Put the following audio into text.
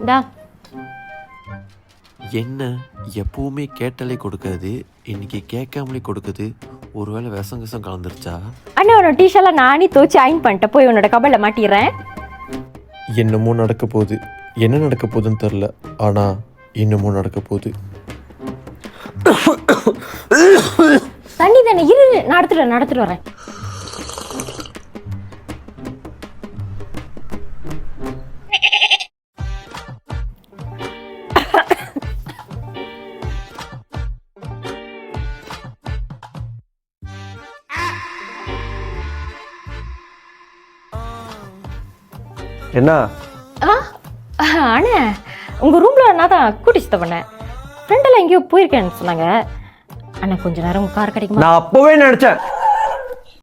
டா என்ன எப்பவுமே கேட்டாலே கொடுக்காது, இன்னைக்கு கேட்காமலே கொடுக்குது. ஒருவேளை விஷம் கலந்துருச்சா? அண்ணா உன்னோட டீஷர்ட்லாம் நானே துவச்சி அயன் பண்ணிட்டேன், போய் உன்னோட கபலில் மாட்டிடுறேன். என்னமோ நடக்க போகுது, என்ன நடக்க போகுதுன்னு தெரில, ஆனால் என்னமோ நடக்க போகுது. தண்ணி தானே, இரு நடத்துட்டு வரேன். என்ன அண்ணே உங்கள் ரூமில் நான் தான் கூட்டிச்சு பண்ணேன். ஃப்ரெண்டெல்லாம் எங்கேயோ போயிருக்கேன்னு சொன்னாங்க. அண்ணா கொஞ்ச நேரம் உங்கள் கார் கிடைக்குமா? நான் அப்பவே நினைச்சேன்